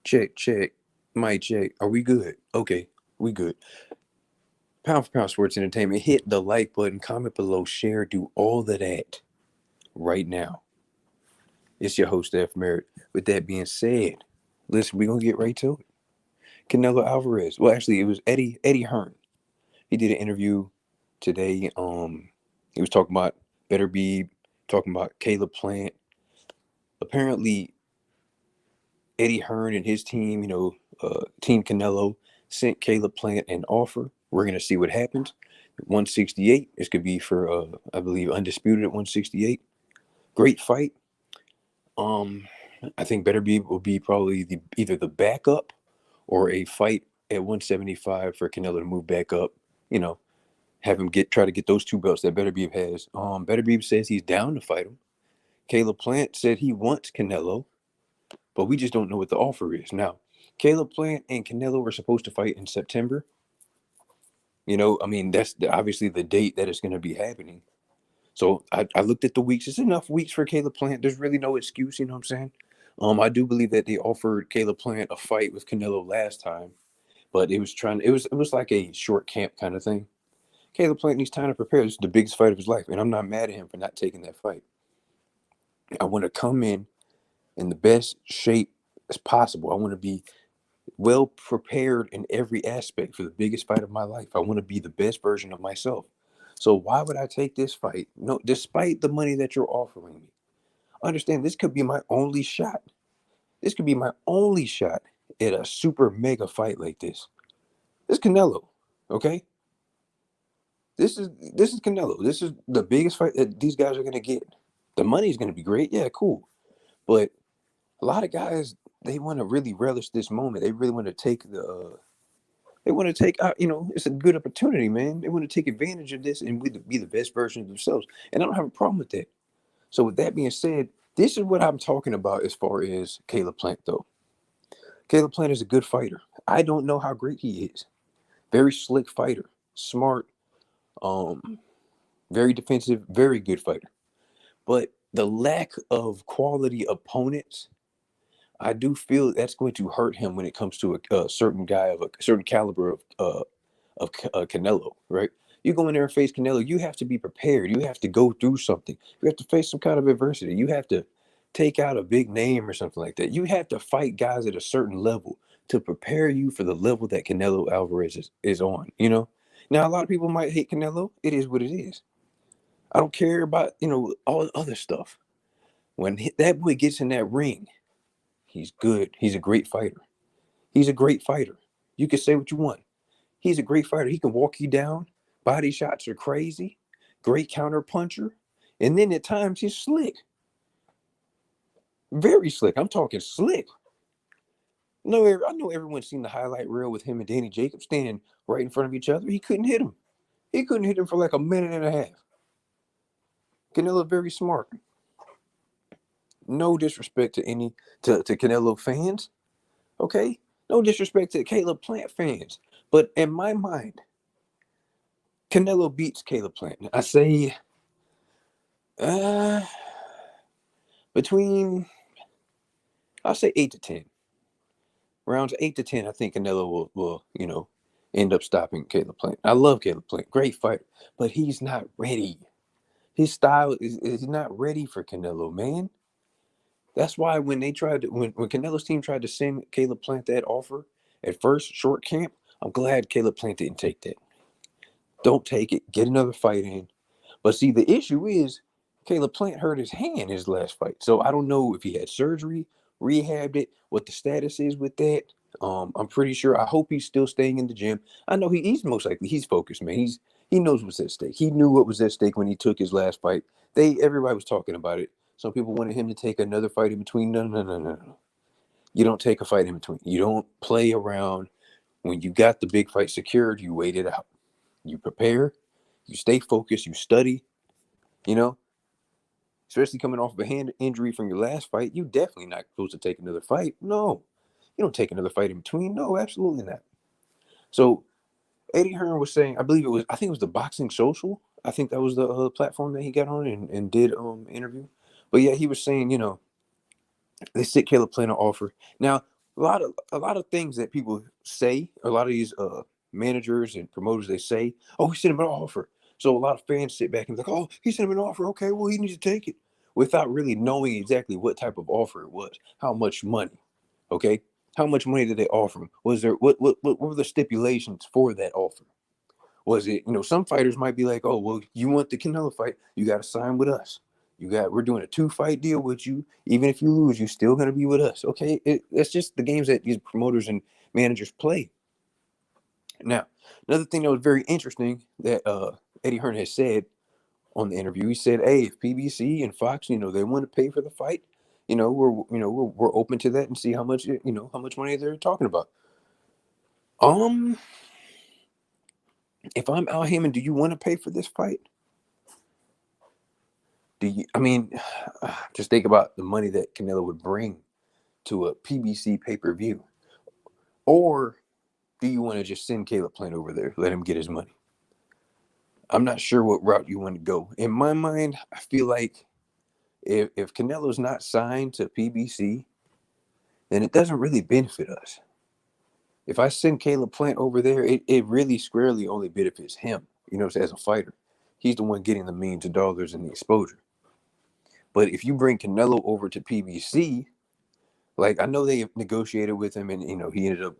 Check, check. Mic check. Are we good? Okay, we good. Pound for Pound Sports Entertainment. Hit the like button, comment below, share, do all of that right now. It's your host, F. Merritt. With that being said, listen, we're going to get right to it. Canelo Alvarez. Well, actually, it was Eddie Hearn. He did an interview today. He was talking about Beterbiev, talking about Caleb Plant. Apparently, Eddie Hearn and his team, Team Canelo, sent Caleb Plant an offer. We're going to see what happens. 168. This could be for, I believe, undisputed at 168. Great fight. I think Beterbiev will be probably either the backup or a fight at 175 for Canelo to move back up. Have him try to get those two belts that Beterbiev has. Beterbiev says he's down to fight him. Caleb Plant said he wants Canelo, but we just don't know what the offer is. Now, Caleb Plant and Canelo were supposed to fight in September. That's obviously the date that it's going to be happening. So I looked at the weeks. It's enough weeks for Caleb Plant. There's really no excuse, you know what I'm saying? I do believe that they offered Caleb Plant a fight with Canelo last time, but it was like a short camp kind of thing. Caleb Plant needs time to prepare. This is the biggest fight of his life, and I'm not mad at him for not taking that fight. I want to come in the best shape as possible. I want to be well prepared in every aspect for the biggest fight of my life. I want to be the best version of myself. So why would I take this fight? No, despite the money that you're offering me. Understand, this could be my only shot. This could be my only shot at a super mega fight like this. This is Canelo, okay? This is Canelo. This is the biggest fight that these guys are gonna get. The money's gonna be great, yeah, cool. But a lot of guys, they want to really relish this moment. They really want to take out, it's a good opportunity, man. They want to take advantage of this and be the best version of themselves. And I don't have a problem with that. So with that being said, this is what I'm talking about as far as Caleb Plant, though. Caleb Plant is a good fighter. I don't know how great he is. Very slick fighter, smart, very defensive, very good fighter. But the lack of quality opponents, I do feel that's going to hurt him when it comes to a certain guy of a certain caliber of Canelo, right? You go in there and face Canelo, you have to be prepared. You have to go through something. You have to face some kind of adversity. You have to take out a big name or something like that. You have to fight guys at a certain level to prepare you for the level that Canelo Alvarez is on, Now, a lot of people might hate Canelo. It is what it is. I don't care about, all the other stuff. When that boy gets in that ring, he's good. He's a great fighter. He's a great fighter. You can say what you want. He's a great fighter. He can walk you down. Body shots are crazy. Great counter puncher. And then at times he's slick. Very slick. I'm talking slick. No, I know everyone's seen the highlight reel with him and Danny Jacobs standing right in front of each other. He couldn't hit him. He couldn't hit him for like a minute and a half. Canelo very smart. No disrespect to Canelo fans. Okay? No disrespect to Caleb Plant fans. But in my mind, Canelo beats Caleb Plant. I say I'll say 8 to 10. Rounds 8 to 10, I think Canelo will end up stopping Caleb Plant. I love Caleb Plant. Great fighter. But he's not ready. His style is not ready for Canelo, man. That's why when Canelo's team tried to send Caleb Plant that offer at first, short camp, I'm glad Caleb Plant didn't take that. Don't take it. Get another fight in. But see, the issue is Caleb Plant hurt his hand his last fight. So I don't know if he had surgery, rehabbed it, what the status is with that. I'm pretty sure. I hope he's still staying in the gym. I know he's most likely he's focused, man. He knows what's at stake. He knew what was at stake when he took his last fight. Everybody was talking about it. Some people wanted him to take another fight in between. No. You don't take a fight in between. You don't play around. When you got the big fight secured, you wait it out. You prepare. You stay focused. You study. Especially coming off of a hand injury from your last fight, you definitely not supposed to take another fight. No, you don't take another fight in between. No, absolutely not. So Eddie Hearn was saying, I think it was the Boxing Social. I think that was the platform that he got on and did interview. But yeah, he was saying, they sit Caleb Plant an offer. Now, a lot of things that people say, a lot of these managers and promoters, they say, oh, he sent him an offer. So a lot of fans sit back and be like, oh, he sent him an offer. Okay, well, he needs to take it, without really knowing exactly what type of offer it was, how much money. Okay, how much money did they offer him? Was there what were the stipulations for that offer? Was it, some fighters might be like, oh, well, you want the Canelo fight, you got to sign with us. We're doing a 2-fight deal with you. Even if you lose, you're still going to be with us. Okay. That's just the games that these promoters and managers play. Now, another thing that was very interesting that Eddie Hearn has said on the interview, he said, hey, if PBC and Fox, they want to pay for the fight, we're open to that and see how much money they're talking about. If I'm Al Hammond, do you want to pay for this fight? Just think about the money that Canelo would bring to a PBC pay-per-view. Or do you want to just send Caleb Plant over there, let him get his money? I'm not sure what route you want to go. In my mind, I feel like if Canelo's not signed to PBC, then it doesn't really benefit us. If I send Caleb Plant over there, it really squarely only benefits him, as a fighter. He's the one getting the millions of dollars in the exposure. But if you bring Canelo over to PBC, like, I know they negotiated with him, and he ended up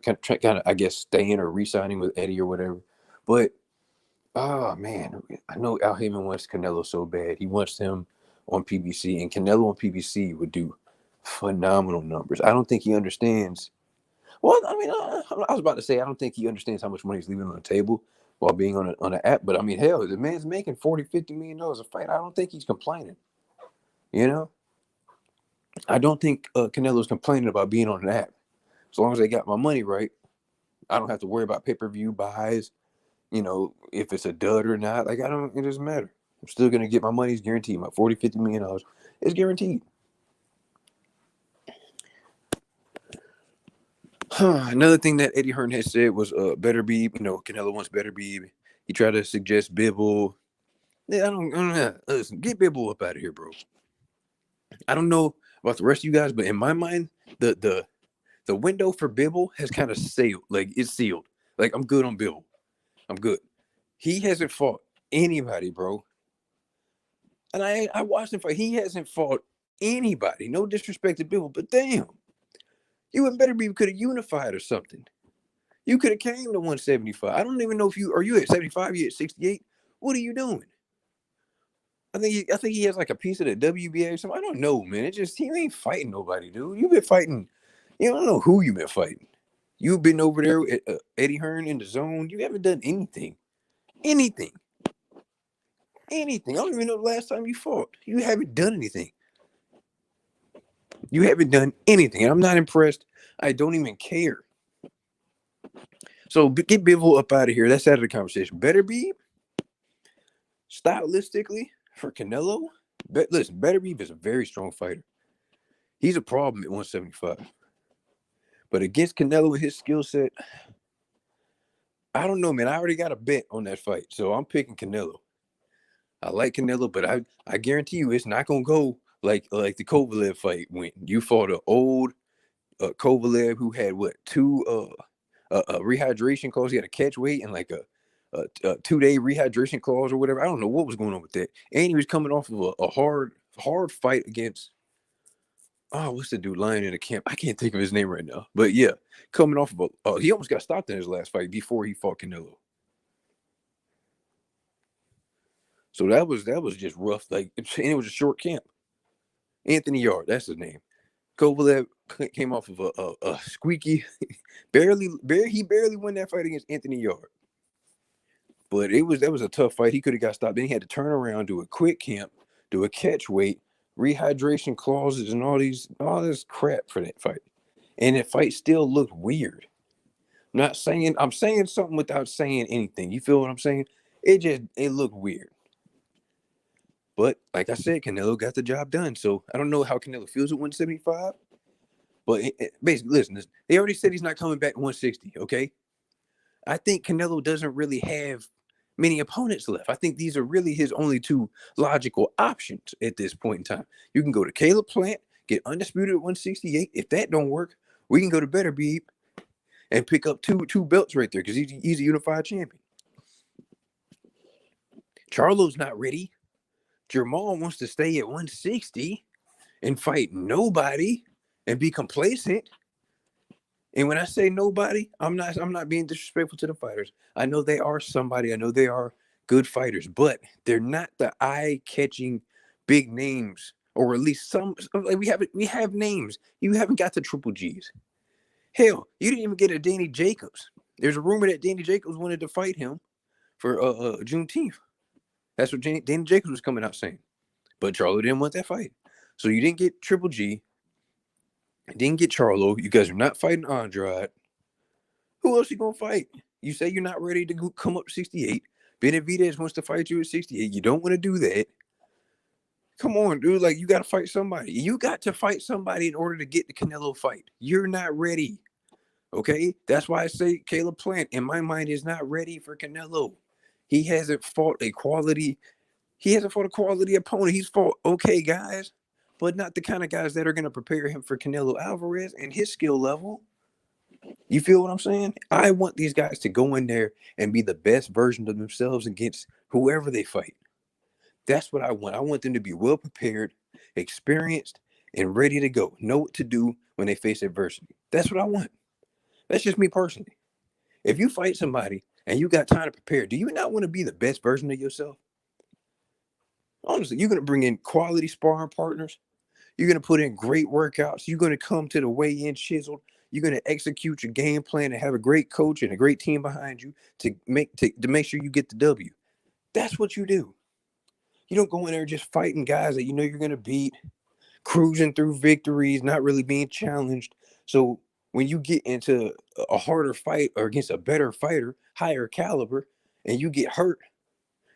kind of, I guess, staying or re-signing with Eddie or whatever. But oh man, I know Al Haymon wants Canelo so bad. He wants him on PBC, and Canelo on PBC would do phenomenal numbers. I don't think he understands. Well, I was about to say, I don't think he understands how much money he's leaving on the table while being on an app. But I mean, hell, the man's making $40-50 million a fight. I don't think he's complaining. I don't think Canelo's complaining about being on an app. As long as they got my money right, I don't have to worry about pay-per-view buys. If it's a dud or not. Like, it doesn't matter. I'm still going to get my money's guaranteed. My $40-50 million is guaranteed. Another thing that Eddie Hearn has said was Beterbiev. Canelo wants Beterbiev. He tried to suggest Bibble. Yeah, I don't know. Listen, get Bibble up out of here, bro. I don't know about the rest of you guys, but in my mind, the window for Bibble has kind of sealed. Like, it's sealed. Like, I'm good on Bibble. I'm good. He hasn't fought anybody, bro. And I watched him fight. He hasn't fought anybody. No disrespect to Bibble, but damn. You and Beterbiev could have unified or something. You could have came to 175. I don't even know if you at 75, you at 68. What are you doing? I think he has like a piece of the WBA or something. I don't know, man. He ain't fighting nobody, dude. You've been fighting. I don't know who you've been fighting. You've been over there at Eddie Hearn in the zone. You haven't done anything. Anything. I don't even know the last time you fought. You haven't done anything. You haven't done anything. I'm not impressed. I don't even care. So get Bivol up out of here. That's out of the conversation. Beterbiev, stylistically, for Canelo, listen, Beterbiev is a very strong fighter. He's a problem at 175. But against Canelo with his skill set, I don't know, man. I already got a bet on that fight, so I'm picking Canelo. I like Canelo, but I guarantee you it's not going to go like the Kovalev fight went. You fought an old Kovalev who had, two rehydration clause. He had a catch weight and like a 2-day rehydration clause or whatever. I don't know what was going on with that. And he was coming off of a hard fight against, what's the dude lying in the camp? I can't think of his name right now. But yeah, coming off of he almost got stopped in his last fight before he fought Canelo. So that was just rough. Like, and it was a short camp. Anthony Yard, that's his name. Kovalev came off of a squeaky, he barely won that fight against Anthony Yard. But that was a tough fight. He could have got stopped. Then he had to turn around, do a quick camp, do a catch weight, rehydration clauses, and all this crap for that fight. And that fight still looked weird. I'm saying something without saying anything. You feel what I'm saying? It looked weird. But like I said, Canelo got the job done. So I don't know how Canelo feels at 175. But basically, listen, they already said he's not coming back to 160, okay? I think Canelo doesn't really have many opponents left. I think these are really his only two logical options at this point in time. You can go to Caleb Plant, get undisputed at 168. If that don't work, We can go to Beterbiev and pick up two belts right there because he's a unified champion. Charlo's not ready. Jamal wants to stay at 160 and fight nobody and be complacent. And when I say nobody, I'm not being disrespectful to the fighters. I know they are somebody. I know they are good fighters, but they're not the eye-catching big names, or at least some. Like we have names. You haven't got the Triple G's. Hell, you didn't even get a Danny Jacobs. There's a rumor that Danny Jacobs wanted to fight him for Juneteenth. That's what Danny Jacobs was coming out saying. But Charlo didn't want that fight. So you didn't get Triple G. Didn't get Charlo. You guys are not fighting Andrade. Who else you going to fight? You say you're not ready to come up 68. Beterbiev wants to fight you at 68. You don't want to do that. Come on, dude. Like, you got to fight somebody. You got to fight somebody in order to get the Canelo fight. You're not ready. Okay? That's why I say Caleb Plant, in my mind, is not ready for Canelo. He hasn't fought a quality opponent. He's fought okay guys, but not the kind of guys that are going to prepare him for Canelo Alvarez and his skill level. You feel what I'm saying? I want these guys to go in there and be the best version of themselves against whoever they fight. That's what I want. I want them to be well prepared, experienced, and ready to go. Know what to do when they face adversity. That's what I want. That's just me personally. If you fight somebody and you got time to prepare, do you not want to be the best version of yourself? Honestly, you're going to bring in quality sparring partners. You're going to put in great workouts. You're going to come to the weigh-in chiseled. You're going to execute your game plan and have a great coach and a great team behind you to make sure you get the W. That's what you do. You don't go in there just fighting guys that you know you're going to beat, cruising through victories, not really being challenged. So when you get into a harder fight or against a better fighter, higher caliber, and you get hurt,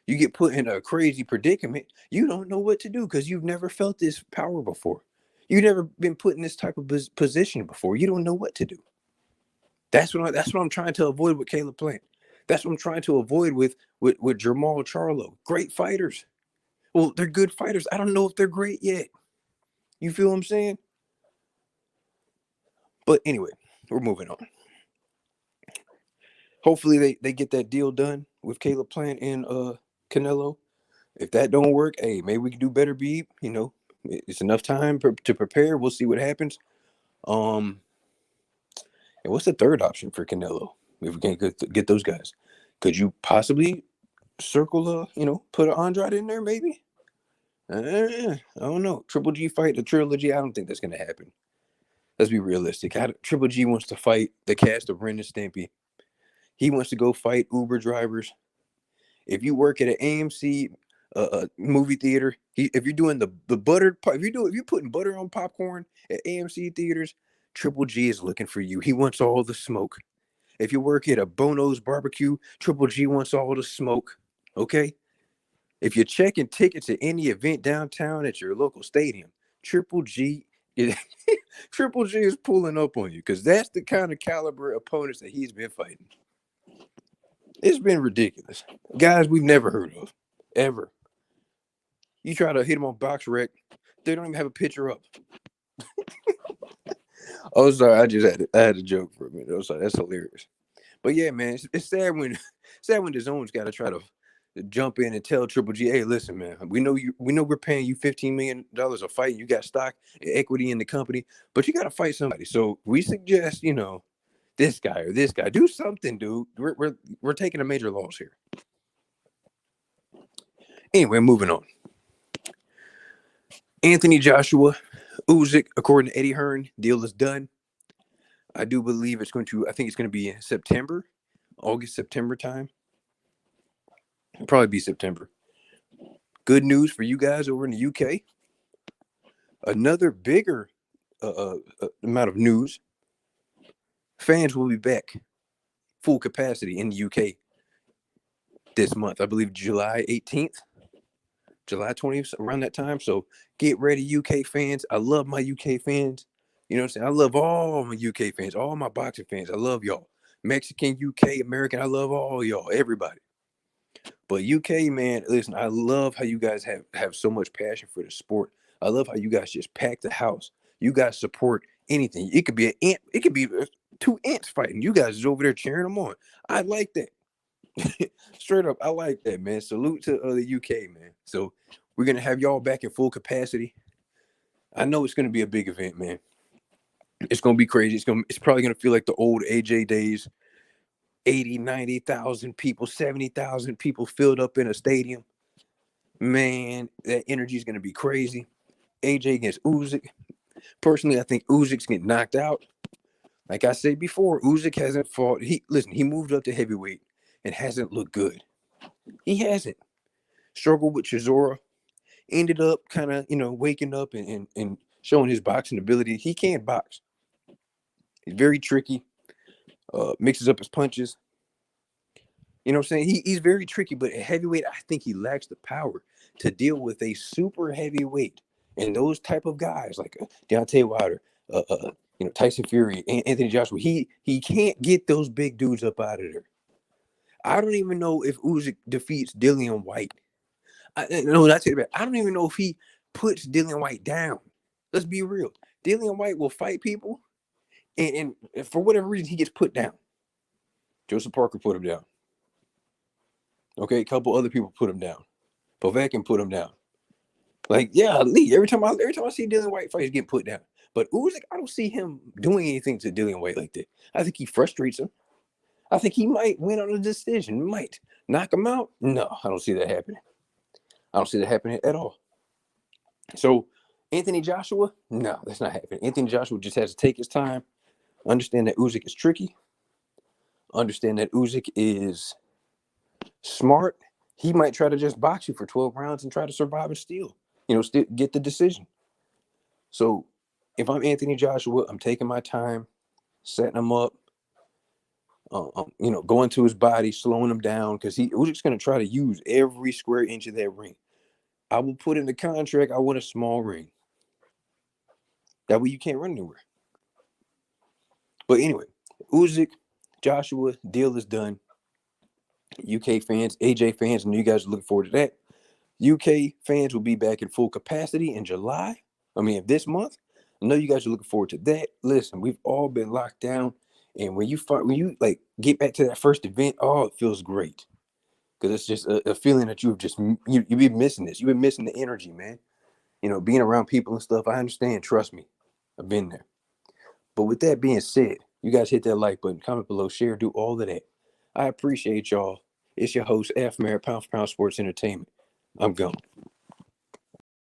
you get put in a crazy predicament, you don't know what to do because you've never felt this power before. You've never been put in this type of position before. You don't know what to do. That's what I'm trying to avoid with Caleb Plant. That's what I'm trying to avoid with Jamal Charlo. Great fighters. Well, they're good fighters. I don't know if they're great yet. You feel what I'm saying? But anyway, we're moving on. Hopefully they get that deal done with Caleb Plant and Canelo. If that don't work, hey, maybe we can do Beterbiev. You know, it's enough time to prepare. We'll see what happens. And what's the third option for Canelo if we can't get those guys? Could you possibly circle put an Andrade in there maybe? I don't know. Triple G fight the trilogy. I don't think that's gonna happen. Let's be realistic. Triple G wants to fight the cast of Ren and Stimpy. He wants to go fight Uber drivers. If you work at an AMC movie theater, if you're doing the buttered, if you're putting butter on popcorn at AMC theaters, Triple G is looking for you. He wants all the smoke. If you work at a Bono's barbecue, Triple G wants all the smoke. Okay. If you're checking tickets at any event downtown at your local stadium, Triple G is pulling up on you because that's the kind of caliber opponents that he's been fighting. It's been ridiculous. Guys we've never heard of, ever. You try to hit them on BoxRec, they don't even have a picture up. Oh, sorry, I had a joke for a minute. Oh, sorry, that's hilarious. But yeah, man, it's sad when the zone's got to try to jump in and tell Triple G, hey, listen, man, we know we're paying you $15 million a fight. You got stock and equity in the company, but you got to fight somebody. So we suggest, this guy or this guy, do something, dude. We're taking a major loss here. Anyway, moving on. Anthony Joshua, Usyk, according to Eddie Hearn, deal is done. I do believe I think it's going to be August, September time. It'll probably be September. Good news for you guys over in the UK. Another bigger amount of news. Fans will be back full capacity in the UK this month. I believe July 18th, July 20th, around that time. So get ready, UK fans. I love my UK fans. You know what I'm saying? I love all my UK fans, all my boxing fans. I love y'all. Mexican, UK, American. I love all y'all, everybody. But UK, man, listen, I love how you guys have so much passion for the sport. I love how you guys just pack the house. You guys support anything. It could be an ant. It could be two ants fighting. You guys is over there cheering them on. I like that. Straight up, I like that, man. Salute to the UK, man. So we're gonna have y'all back at full capacity. I know it's gonna be a big event, man. It's gonna be crazy. It's probably gonna feel like the old AJ days. 80, 90,000 people, 70,000 people filled up in a stadium. Man, that energy is gonna be crazy. AJ against Usyk. Personally, I think Usyk's getting knocked out. Like I said before, Usyk hasn't fought. He moved up to heavyweight and hasn't looked good. He hasn't. Struggled with Chisora. Ended up kind of, waking up and showing his boxing ability. He can't box. He's very tricky. Mixes up his punches. You know what I'm saying? He's very tricky, but at heavyweight, I think he lacks the power to deal with a super heavyweight and those type of guys like Deontay Wilder, Tyson Fury, Anthony Joshua. He can't get those big dudes up out of there. I don't even know if Usyk defeats Dillian White. I don't even know if he puts Dillian White down. Let's be real. Dillian White will fight people, and for whatever reason, he gets put down. Joseph Parker put him down. Okay, a couple other people put him down. Povetkin put him down. Like, yeah, Lee. Every time I see Dillian White fight, he's getting put down. But Usyk, I don't see him doing anything to Dillian White like that. I think he frustrates him. I think he might win on a decision. Might knock him out. No, I don't see that happening. I don't see that happening at all. So, Anthony Joshua, no, that's not happening. Anthony Joshua just has to take his time, understand that Usyk is tricky, understand that Usyk is smart. He might try to just box you for 12 rounds and try to survive and still get the decision. So, if I'm Anthony Joshua, I'm taking my time, setting him up, going to his body, slowing him down, because Usyk's going to try to use every square inch of that ring. I will put in the contract, I want a small ring. That way you can't run anywhere. But anyway, Usyk, Joshua, deal is done. UK fans, AJ fans, and you guys are looking forward to that. UK fans will be back in full capacity in July. This month. I know you guys are looking forward to that. Listen, we've all been locked down, and when you get back to that first event, it feels great, because it's just a feeling that you've been missing this. You've been missing the energy, man. Being around people and stuff. I understand. Trust me, I've been there. But with that being said, you guys hit that like button, comment below, share, do all of that. I appreciate y'all. It's your host, F. Merritt, Pound for Pound Sports Entertainment. I'm gone.